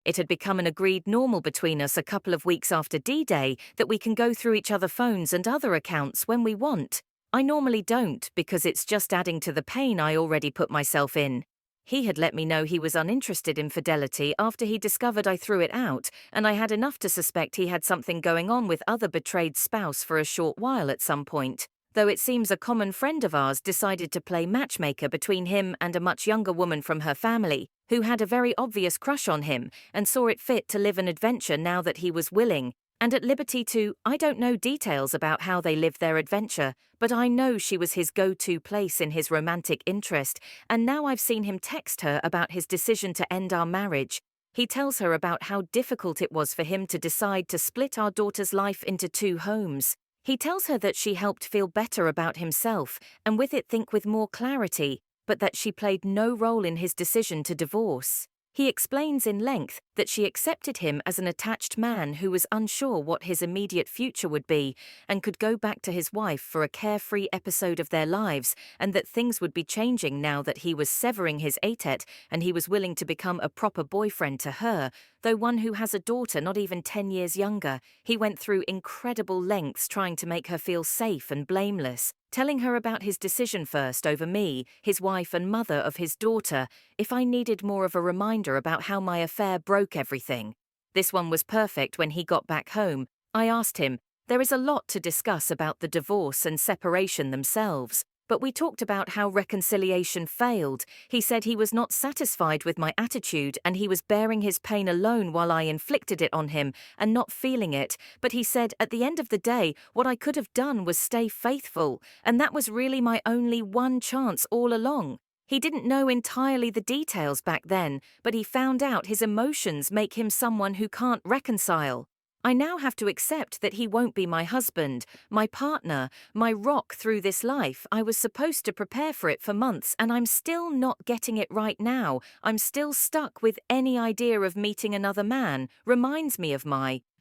It had become an agreed normal between us a couple of weeks after D-Day that we can go through each other's phones and other accounts when we want. I normally don't because it's just adding to the pain I already put myself in. He had let me know he was uninterested in fidelity after he discovered I threw it out, and I had enough to suspect he had something going on with other betrayed spouse for a short while at some point. Though it seems a common friend of ours decided to play matchmaker between him and a much younger woman from her family, who had a very obvious crush on him and saw it fit to live an adventure now that he was willing and at liberty to. I don't know details about how they lived their adventure, but I know she was his go-to place in his romantic interest, and now I've seen him text her about his decision to end our marriage. He tells her about how difficult it was for him to decide to split our daughter's life into two homes. He tells her that she helped feel better about himself and with it think with more clarity, but that she played no role in his decision to divorce. He explains in length that she accepted him as an attached man who was unsure what his immediate future would be and could go back to his wife for a carefree episode of their lives, and that things would be changing now that he was severing his ATET and he was willing to become a proper boyfriend to her, though one who has a daughter not even 10 years younger. He went through incredible lengths trying to make her feel safe and blameless, telling her about his decision first over me, his wife and mother of his daughter, if I needed more of a reminder about how my affair broke everything. This one was perfect when he got back home. I asked him, there is a lot to discuss about the divorce and separation themselves, but we talked about how reconciliation failed. He said he was not satisfied with my attitude and he was bearing his pain alone while I inflicted it on him and not feeling it, but he said at the end of the day what I could have done was stay faithful, and that was really my only one chance all along. He didn't know entirely the details back then, but he found out his emotions make him someone who can't reconcile. I now have to accept that he won't be my husband, my partner, my rock through this life. I was supposed to prepare for it for months, and I'm still not getting it right now. I'm still stuck with any idea of meeting another man, reminds me of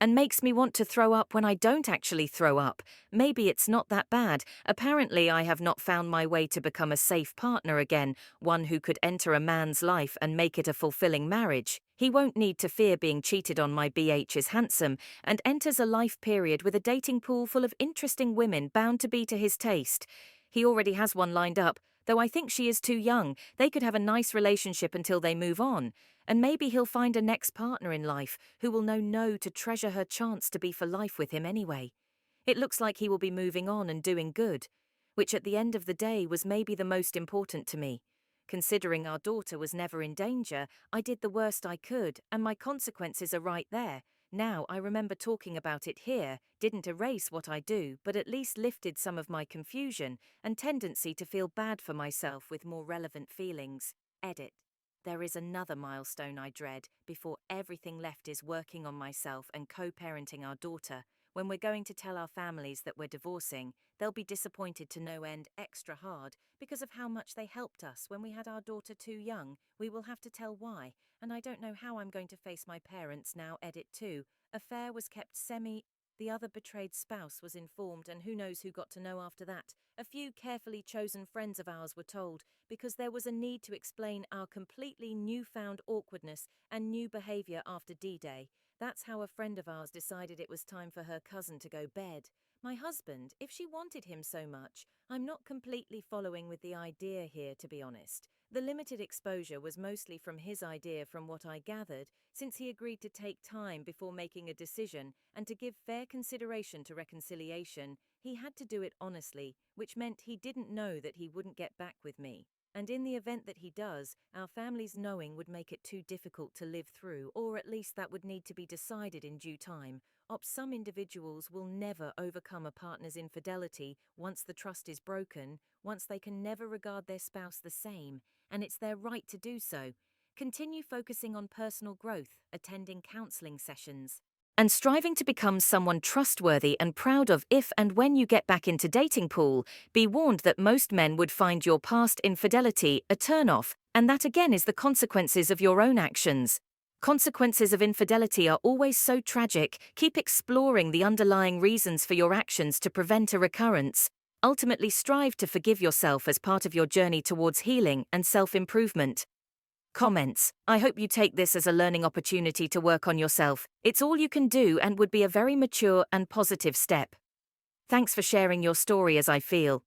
and makes me want to throw up when I don't actually throw up. Maybe it's not that bad. Apparently, I have not found my way to become a safe partner again, one who could enter a man's life and make it a fulfilling marriage. He won't need to fear being cheated on. My BH is handsome and enters a life period with a dating pool full of interesting women bound to be to his taste. He already has one lined up, though I think she is too young. They could have a nice relationship until they move on. And maybe he'll find a next partner in life who will know no to treasure her chance to be for life with him anyway. It looks like he will be moving on and doing good, which at the end of the day was maybe the most important to me. Considering our daughter was never in danger, I did the worst I could, and my consequences are right there. Now I remember talking about it here, didn't erase what I do, but at least lifted some of my confusion and tendency to feel bad for myself with more relevant feelings. Edit. There is another milestone I dread before everything left is working on myself and co-parenting our daughter. When we're going to tell our families that we're divorcing, they'll be disappointed to no end, extra hard, because of how much they helped us when we had our daughter too young. We will have to tell why, and I don't know how I'm going to face my parents now. Edit 2. Affair was kept the other betrayed spouse was informed, and who knows who got to know after that. A few carefully chosen friends of ours were told, because there was a need to explain our completely newfound awkwardness and new behavior after D-Day. That's how a friend of ours decided it was time for her cousin to go bed. My husband, if she wanted him so much, I'm not completely following with the idea here, to be honest. The limited exposure was mostly from his idea, from what I gathered, since he agreed to take time before making a decision and to give fair consideration to reconciliation. He had to do it honestly, which meant he didn't know that he wouldn't get back with me. And in the event that he does, our family's knowing would make it too difficult to live through, or at least that would need to be decided in due time. Some individuals will never overcome a partner's infidelity once the trust is broken, once they can never regard their spouse the same, and it's their right to do so. Continue focusing on personal growth, attending counseling sessions, and striving to become someone trustworthy and proud of. If and when you get back into dating pool, be warned that most men would find your past infidelity a turn-off, and that again is the consequences of your own actions. Consequences of infidelity are always so tragic. Keep exploring the underlying reasons for your actions to prevent a recurrence. Ultimately strive to forgive yourself as part of your journey towards healing and self-improvement. Comments. I hope you take this as a learning opportunity to work on yourself. It's all you can do and would be a very mature and positive step. Thanks for sharing your story as I feel.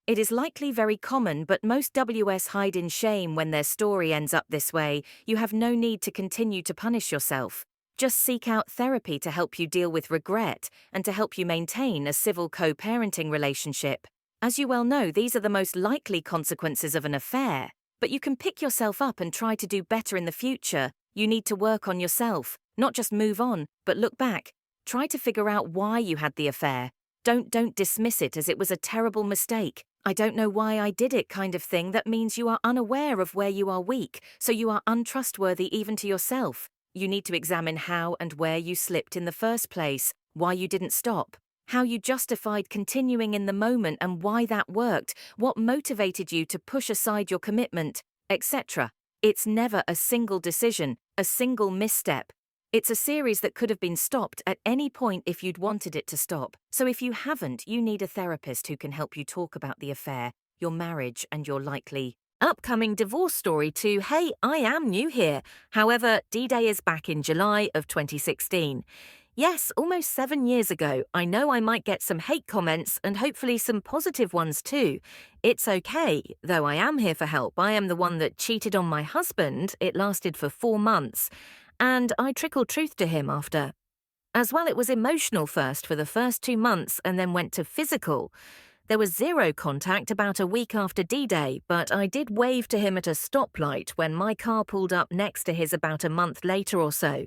It is likely very common, but most WS hide in shame when their story ends up this way. You have no need to continue to punish yourself. Just seek out therapy to help you deal with regret and to help you maintain a civil co-parenting relationship. As you well know, these are the most likely consequences of an affair. But you can pick yourself up and try to do better in the future. You need to work on yourself, not just move on, but look back. Try to figure out why you had the affair. Don't dismiss it as it was a terrible mistake. I don't know why I did it kind of thing. That means you are unaware of where you are weak, so you are untrustworthy even to yourself. You need to examine how and where you slipped in the first place, why you didn't stop, how you justified continuing in the moment and why that worked, what motivated you to push aside your commitment, etc. It's never a single decision, a single misstep. It's a series that could have been stopped at any point if you'd wanted it to stop. So if you haven't, you need a therapist who can help you talk about the affair, your marriage, and your likely upcoming divorce story to, hey, I am new here. However, D-Day is back in July of 2016. Yes, almost 7 years ago. I know I might get some hate comments and hopefully some positive ones too. It's okay, though I am here for help. I am the one that cheated on my husband. It lasted for 4 months. And I trickled truth to him after. As well, it was emotional first for the first 2 months and then went to physical. There was zero contact about a week after D-Day, but I did wave to him at a stoplight when my car pulled up next to his about a month later or so.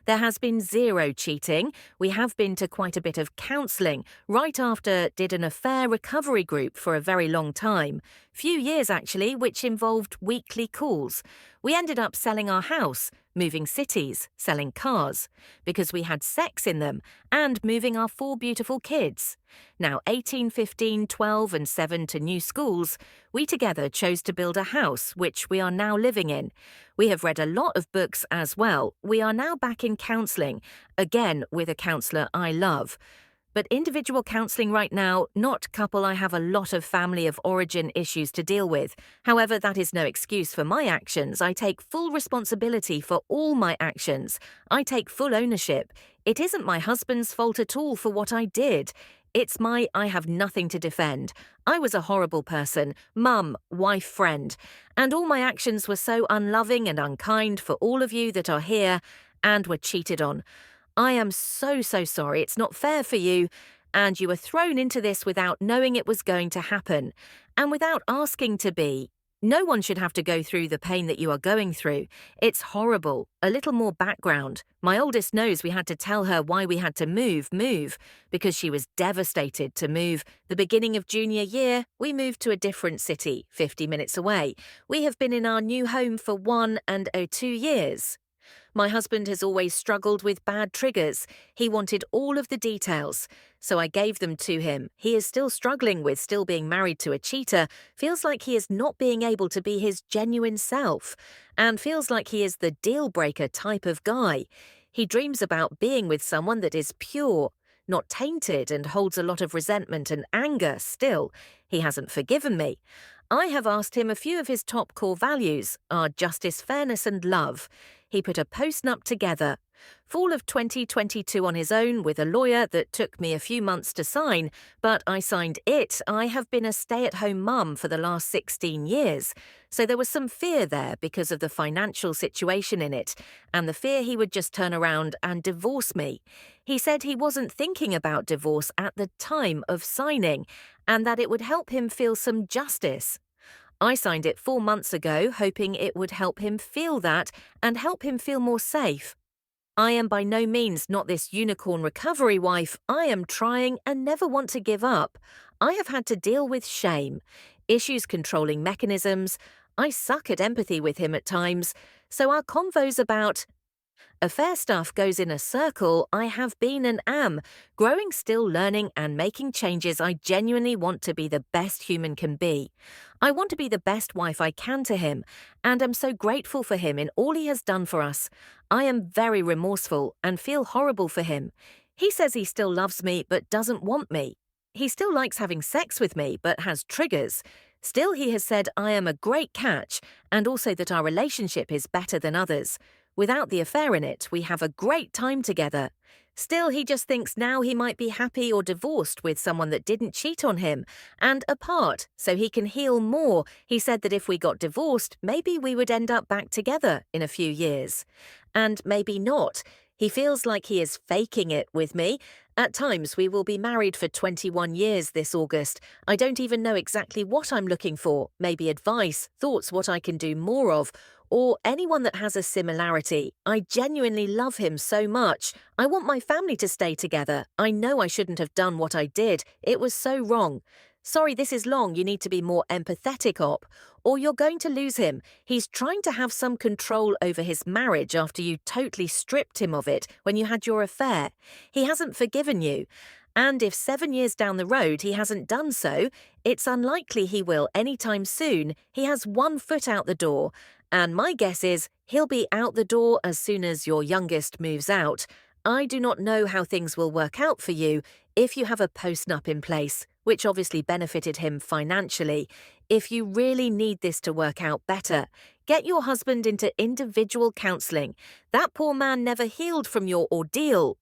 There has been zero cheating. We have been to quite a bit of counselling. Right after, did an affair recovery group for a very long time. Few years actually, which involved weekly calls. We ended up selling our house, moving cities, selling cars, because we had sex in them, and moving our 4 beautiful kids. Now 18, 15, 12 and 7 to new schools, we together chose to build a house, which we are now living in. We have read a lot of books as well. We are now back in counselling, again with a counsellor I love. But individual counselling right now, not couple. I have a lot of family of origin issues to deal with. However, that is no excuse for my actions. I take full responsibility for all my actions. I take full ownership. It isn't my husband's fault at all for what I did. It's I have nothing to defend. I was a horrible person, mum, wife, friend. And all my actions were so unloving and unkind for all of you that are here and were cheated on. I am so sorry. It's not fair for you, and you were thrown into this without knowing it was going to happen, and without asking to be. No one should have to go through the pain that you are going through. It's horrible. A little more background. My oldest knows we had to tell her why we had to move, because she was devastated to move. The beginning of junior year, we moved to a different city, 50 minutes away. We have been in our new home for 1 and 2 years. My husband has always struggled with bad triggers. He wanted all of the details, so I gave them to him. He is still struggling with still being married to a cheater, feels like he is not being able to be his genuine self, and feels like he is the deal-breaker type of guy. He dreams about being with someone that is pure, not tainted, and holds a lot of resentment and anger still. He hasn't forgiven me. I have asked him a few of his top core values are justice, fairness, and love. He put a postnup together, fall of 2022 on his own with a lawyer that took me a few months to sign, but I signed it. I have been a stay-at-home mum for the last 16 years, so there was some fear there because of the financial situation in it, and the fear he would just turn around and divorce me. He said he wasn't thinking about divorce at the time of signing, and that it would help him feel some justice. I signed it 4 months ago, hoping it would help him feel that and help him feel more safe. I am by no means not this unicorn recovery wife. I am trying and never want to give up. I have had to deal with shame, issues controlling mechanisms. I suck at empathy with him at times, so our convos about affair stuff goes in a circle. I have been and am growing, still learning and making changes. I genuinely want to be the best human can be. I want to be the best wife I can to him, and am so grateful for him in all he has done for us. I am very remorseful and feel horrible for him. He says he still loves me but doesn't want me. He still likes having sex with me but has triggers. Still, he has said I am a great catch and also that our relationship is better than others. Without the affair in it, we have a great time together. Still, he just thinks now he might be happy or divorced with someone that didn't cheat on him and apart, so he can heal more. He said that if we got divorced, maybe we would end up back together in a few years. And maybe not. He feels like he is faking it with me. At times, we will be married for 21 years this August. I don't even know exactly what I'm looking for. Maybe advice, thoughts what I can do more of, or anyone that has a similarity. I genuinely love him so much. I want my family to stay together. I know I shouldn't have done what I did. It was so wrong. Sorry, this is long. You need to be more empathetic, op. Or you're going to lose him. He's trying to have some control over his marriage after you totally stripped him of it when you had your affair. He hasn't forgiven you. And if 7 years down the road he hasn't done so, it's unlikely he will anytime soon. He has 1 foot out the door. And my guess is he'll be out the door as soon as your youngest moves out. I do not know how things will work out for you if you have a postnup in place, which obviously benefited him financially. If you really need this to work out better, get your husband into individual counseling. That poor man never healed from your ordeal.